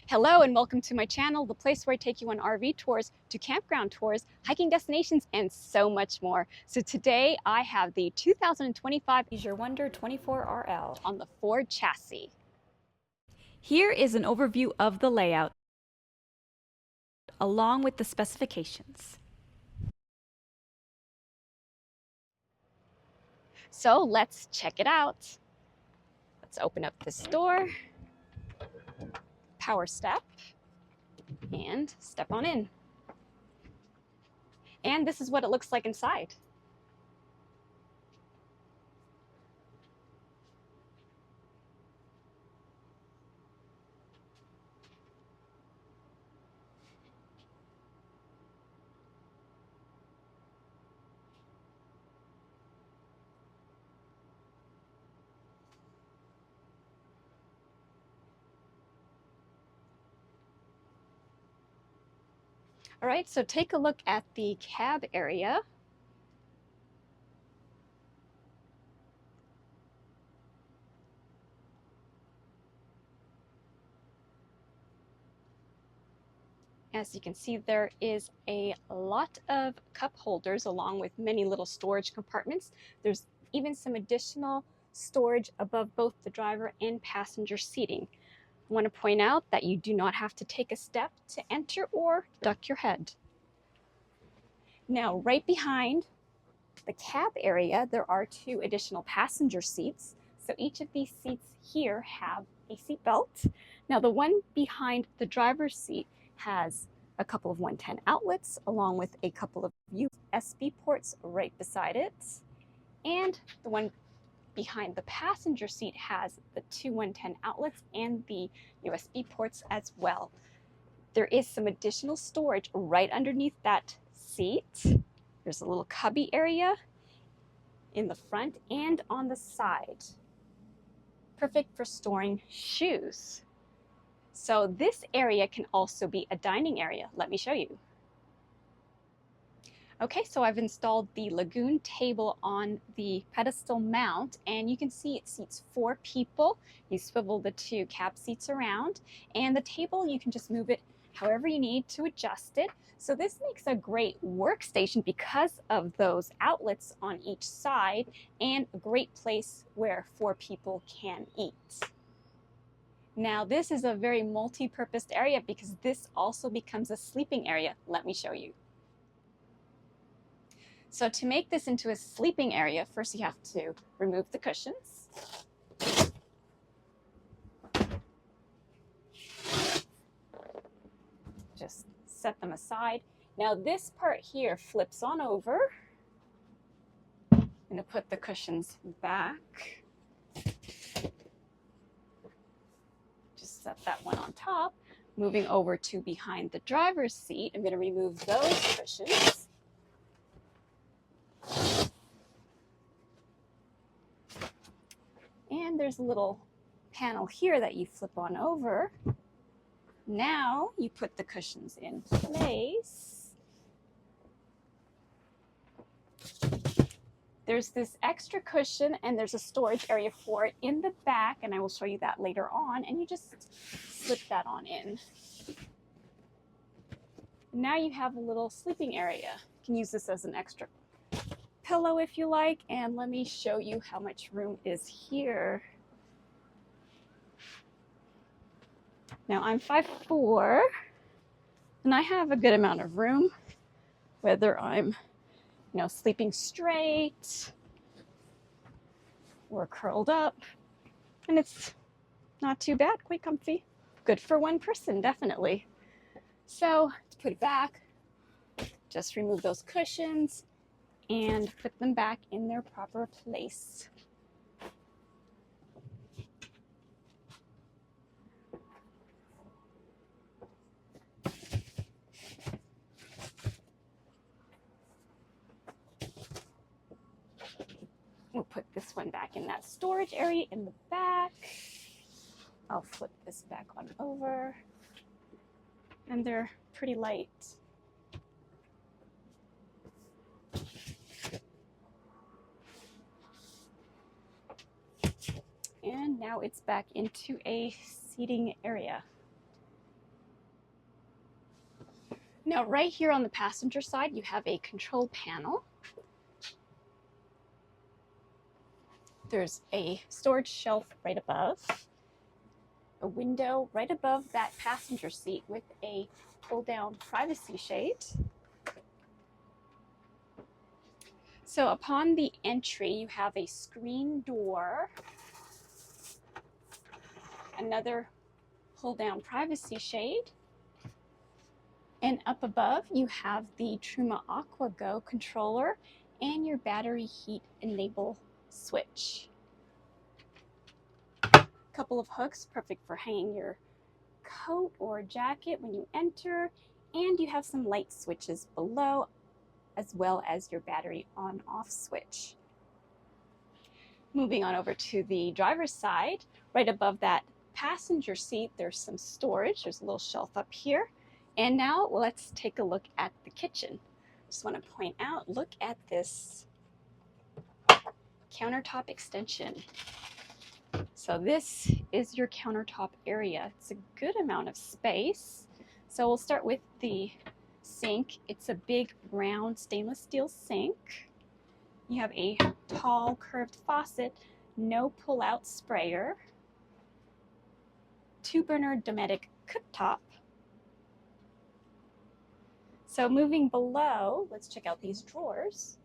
Hello and welcome to my channel, the place where I take you on RV tours, to campground tours, hiking destinations, and so much more. So today I have the 2025 W24RL on the Ford chassis. Here is an overview of the layout, along with the specifications. So let's check it out. Let's open up this door, power step, and step on in. And this is what it looks like inside. All right, so take a look at the cab area. As you can see, there is a lot of cup holders along with many little storage compartments. There's even some additional storage above both the driver and passenger seating. I want to point out that you do not have to take a step to enter or duck your head. Now, right behind the cab area, there are two additional passenger seats. So each of these seats here have a seat belt. Now, the one behind the driver's seat has a couple of 110 outlets along with a couple of USB ports right beside it. And the one behind the passenger seat has the two 110 outlets and the USB ports as well. There is some additional storage right underneath that seat. There's a little cubby area in the front and on the side. Perfect for storing shoes. So this area can also be a dining area. Let me show you. Okay, so I've installed the Lagoon table on the pedestal mount, and you can see it seats 4 people. You swivel the 2 cab seats around, and the table, you can just move it however you need to adjust it. So this makes a great workstation because of those outlets on each side, and a great place where 4 people can eat. Now this is a very multi-purpose area because this also becomes a sleeping area. Let me show you. So to make this into a sleeping area, first you have to remove the cushions. Just set them aside. Now this part here flips on over. I'm going to put the cushions back. Just set that one on top. Moving over to behind the driver's seat, I'm going to remove those cushions. And there's a little panel here that you flip on over. Now you put the cushions in place. There's this extra cushion and there's a storage area for it in the back, and I will show you that later on, and you just slip that on in. Now you have a little sleeping area. You can use this as an extra pillow if you like, and let me show you how much room is here. Now I'm 5'4", and I have a good amount of room, whether I'm, sleeping straight or curled up, and it's not too bad, quite comfy. Good for one person, definitely. So to put it back, just remove those cushions and put them back in their proper place. We'll put this one back in that storage area in the back. I'll flip this back on over, and they're pretty light. And now it's back into a seating area. Now right here on the passenger side, you have a control panel. There's a storage shelf right above, a window right above that passenger seat with a pull-down privacy shade. So upon the entry, you have a screen door, another pull-down privacy shade, and up above you have the Truma Aqua Go controller and your battery heat enable switch. Couple of hooks, perfect for hanging your coat or jacket when you enter, and you have some light switches below as well as your battery on-off switch. Moving on over to the driver's side, right above that passenger seat, there's some storage. There's a little shelf up here. And now let's take a look at the kitchen. Just want to point out, look at this countertop extension. So this is your countertop area. It's a good amount of space. So we'll start with the sink. It's a big round stainless steel sink. You have a tall curved faucet, no pull-out sprayer, 2-burner Dometic cooktop. So moving below, let's check out these drawers.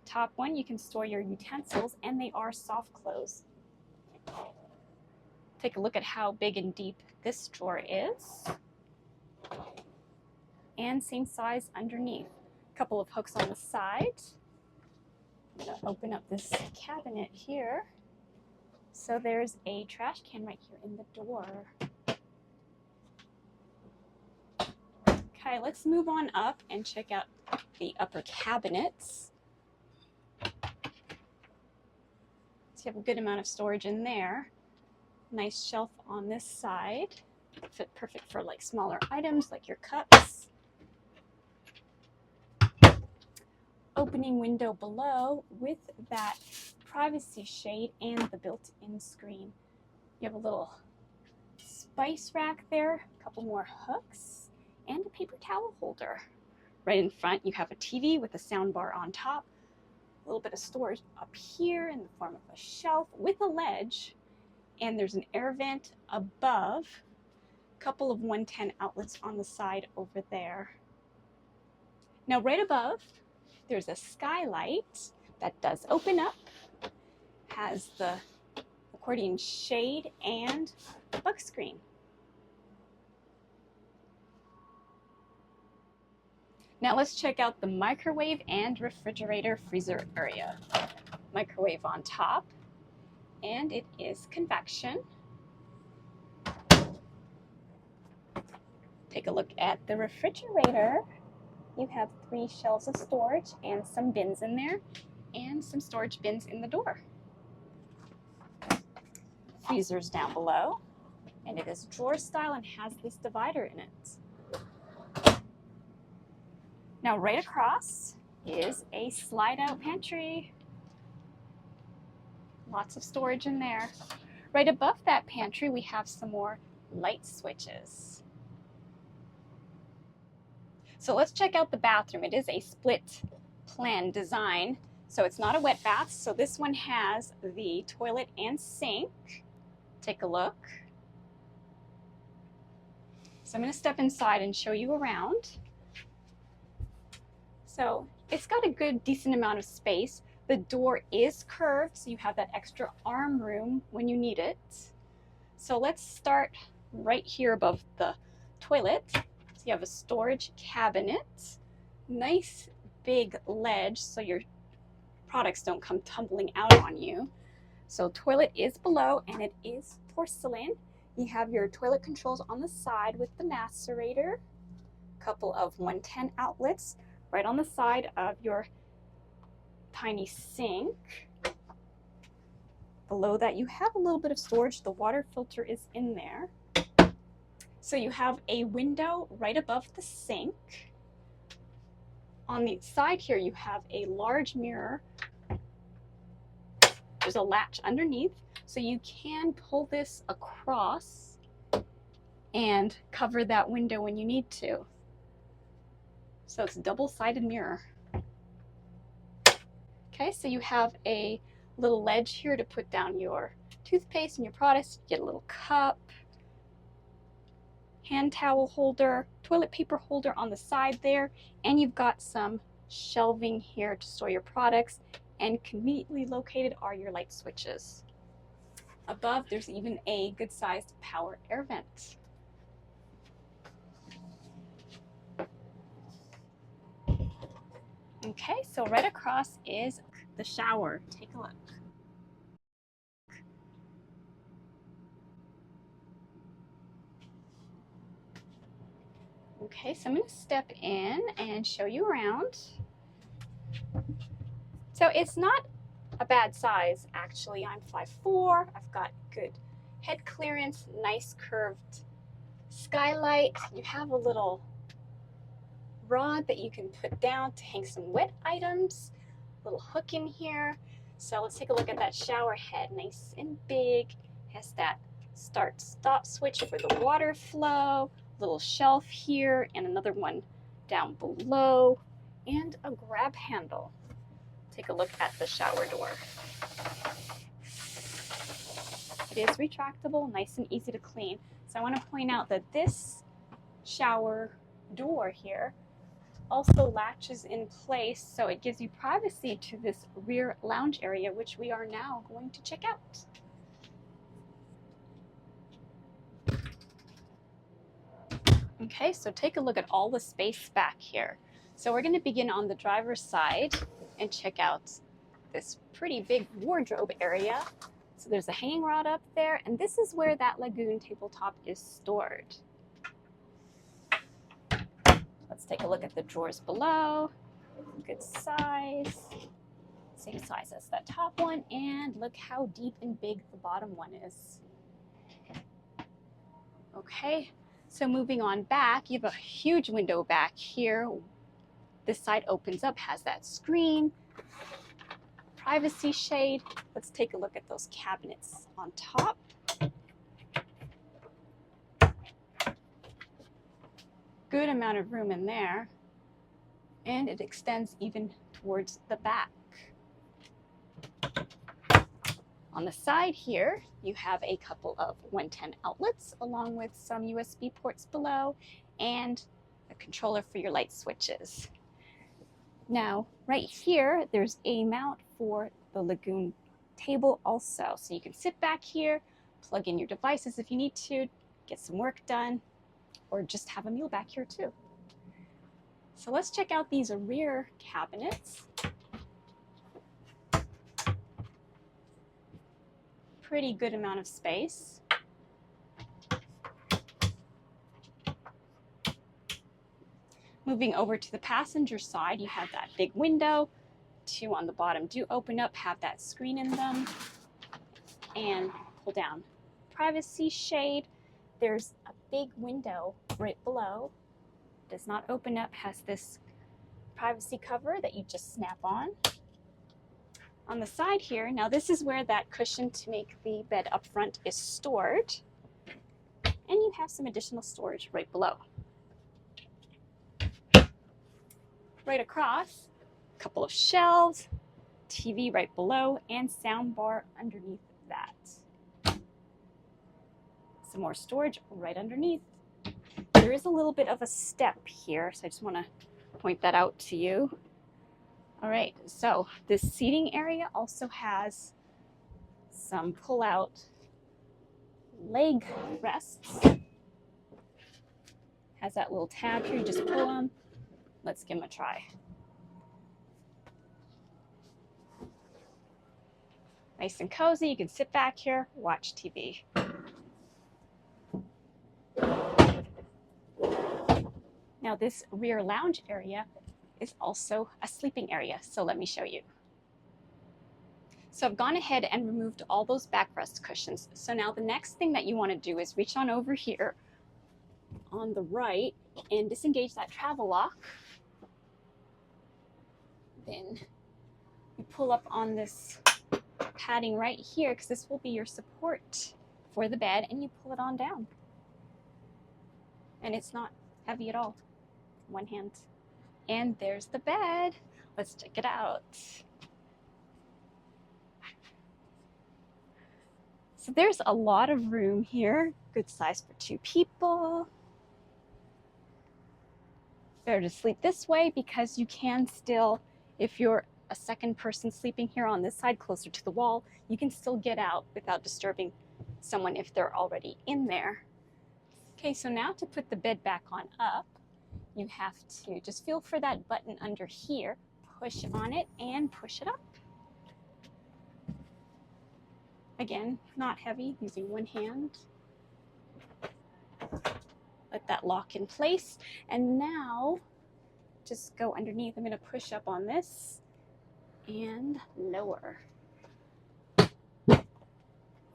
Top one, you can store your utensils, and they are soft close. Take a look at how big and deep this drawer is. And same size underneath. Couple of hooks on the side. I'm going to open up this cabinet here. So there's a trash can right here in the door. Okay, let's move on up and check out the upper cabinets. So you have a good amount of storage in there. Nice shelf on this side. Fit perfect for like smaller items like your cups. Opening window below with that privacy shade and the built-in screen. You have a little spice rack there, a couple more hooks, and a paper towel holder. Right in front, you have a TV with a sound bar on top, a little bit of storage up here in the form of a shelf with a ledge, and there's an air vent above, a couple of 110 outlets on the side over there. Now right above, there's a skylight that does open up, has the accordion shade and book screen. Now let's check out the microwave and refrigerator freezer area. Microwave on top, and it is convection. Take a look at the refrigerator. You have 3 shelves of storage and some bins in there, and some storage bins in the door. Freezer's down below, and it is drawer style and has this divider in it. Now right across is a slide out pantry. Lots of storage in there. Right above that pantry, we have some more light switches. So let's check out the bathroom. It is a split plan design, so it's not a wet bath. So this one has the toilet and sink. Take a look. So I'm going to step inside and show you around. So it's got a good, decent amount of space. The door is curved, so you have that extra arm room when you need it. So let's start right here above the toilet. So you have a storage cabinet, nice big ledge so your products don't come tumbling out on you. So toilet is below, and it is porcelain. You have your toilet controls on the side with the macerator, a couple of 110 outlets right on the side of your tiny sink. Below that, you have a little bit of storage. The water filter is in there. So you have a window right above the sink. On the side here, you have a large mirror. There's a latch underneath, so you can pull this across and cover that window when you need to. So it's a double-sided mirror. Okay, so you have a little ledge here to put down your toothpaste and your products. You get a little cup, hand towel holder, toilet paper holder on the side there, and you've got some shelving here to store your products, and conveniently located are your light switches. Above, there's even a good-sized power air vent. Okay, so right across is the shower. Take a look. Okay, so I'm going to step in and show you around. So it's not a bad size, actually. I'm 5'4". I've got good head clearance, nice curved skylight. You have a little rod that you can put down to hang some wet items. Little hook in here. So let's take a look at that shower head. Nice and big. Has that start stop switch for the water flow. Little shelf here and another one down below, and a grab handle. Take a look at the shower door. It is retractable, nice and easy to clean. So I want to point out that this shower door here also latches in place, so it gives you privacy to this rear lounge area, which we are now going to check out. Okay, so take a look at all the space back here. So we're going to begin on the driver's side and check out this pretty big wardrobe area. So there's a hanging rod up there, and this is where that Lagoon tabletop is stored. Let's take a look at the drawers below. Good size. Same size as that top one, and look how deep and big the bottom one is. Okay, so moving on back, you have a huge window back here. This side opens up, has that screen, privacy shade. Let's take a look at those cabinets on top. Good amount of room in there, and it extends even towards the back. On the side here, you have a couple of 110 outlets along with some USB ports below and a controller for your light switches. Now, right here, there's a mount for the Lagoon table also. So you can sit back here, plug in your devices if you need to, get some work done, or just have a meal back here too. So let's check out these rear cabinets. Pretty good amount of space. Moving over to the passenger side, you have that big window. Two on the bottom do open up, have that screen in them, and pull down. Privacy shade. There's a big window right below. Does not open up, has this privacy cover that you just snap on. On the side here, now this is where that cushion to make the bed up front is stored. And you have some additional storage right below. Right across, a couple of shelves, TV right below, and sound bar underneath that. Some more storage right underneath. There is a little bit of a step here, so I just want to point that out to you. All right, so this seating area also has some pull-out leg rests. Has that little tab here, you just pull them. Let's give them a try. Nice and cozy, you can sit back here, watch TV. Now this rear lounge area is also a sleeping area, so let me show you. So I've gone ahead and removed all those backrest cushions. So now the next thing that you want to do is reach on over here on the right and disengage that travel lock. Then you pull up on this padding right here, because this will be your support for the bed, and you pull it on down. and it's not heavy at all. One hand. And there's the bed. Let's check it out. So there's a lot of room here. Good size for 2 people. Better to sleep this way because you can still, if you're a second person sleeping here on this side closer to the wall, you can still get out without disturbing someone if they're already in there. Okay, so now to put the bed back on up, you have to just feel for that button under here, push on it and push it up. Again, not heavy, using one hand. Let that lock in place. And now just go underneath. I'm going to push up on this and lower.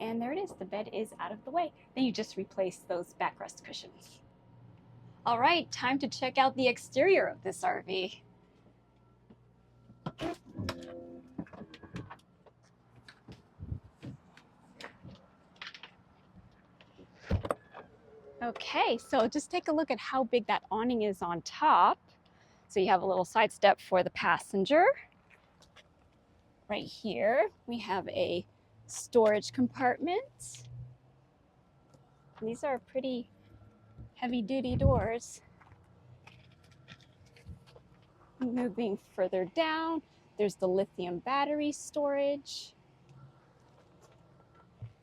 And there it is. The bed is out of the way. Then you just replace those backrest cushions. All right, time to check out the exterior of this RV. Okay, so just take a look at how big that awning is on top. So you have a little side step for the passenger. Right here, we have a storage compartment. These are pretty heavy-duty doors. Moving further down, there's the lithium battery storage.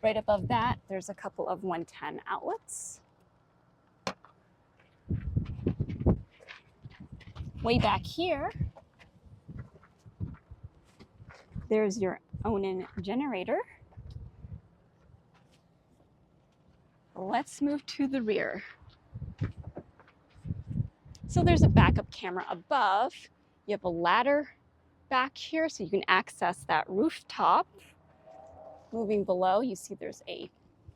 Right above that, there's a couple of 110 outlets. Way back here, there's your Onan generator. Let's move to the rear. So there's a backup camera above. You have a ladder back here so you can access that rooftop. Moving below, you see there's a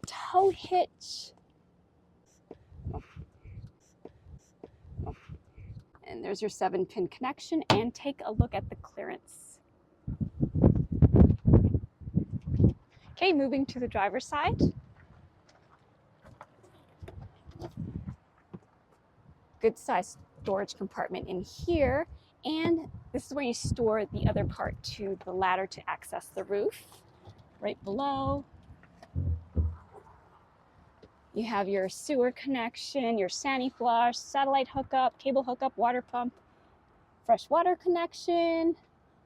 tow hitch. And there's your 7-pin connection, and take a look at the clearance. Okay, moving to the driver's side. Good size storage compartment in here, and this is where you store the other part to the ladder to access the roof. Right below, you have your sewer connection, your Sani flush, satellite hookup, cable hookup, water pump, fresh water connection,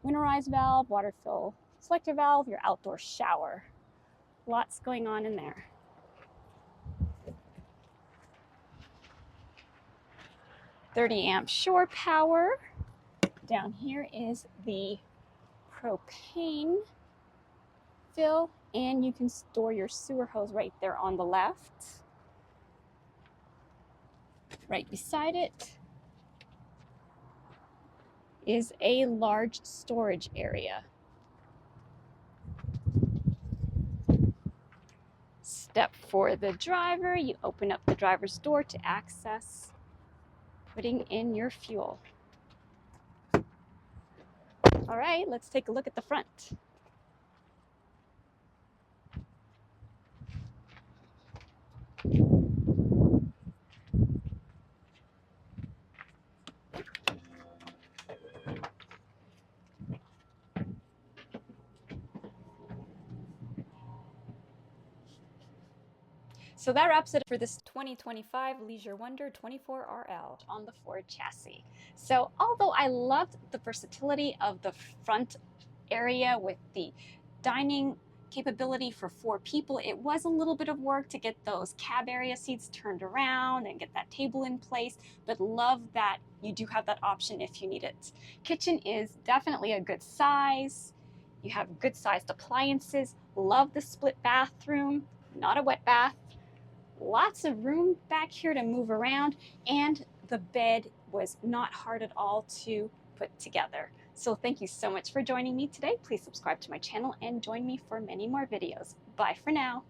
winterized valve, water fill selector valve, your outdoor shower. Lots going on in there. .30-amp shore power. Down here is the propane fill, and you can store your sewer hose right there on the left. Right beside it is a large storage area. Step for the driver, you open up the driver's door to access putting in your fuel. All right, let's take a look at the front. So that wraps it for this 2025 Leisure Wonder 24RL on the Ford chassis. So although I loved the versatility of the front area with the dining capability for 4 people, it was a little bit of work to get those cab area seats turned around and get that table in place, but love that you do have that option if you need it. Kitchen is definitely a good size. You have good sized appliances. Love the split bathroom, not a wet bath. Lots of room back here to move around, and the bed was not hard at all to put together. So thank you so much for joining me today. Please subscribe to my channel and join me for many more videos. Bye for now.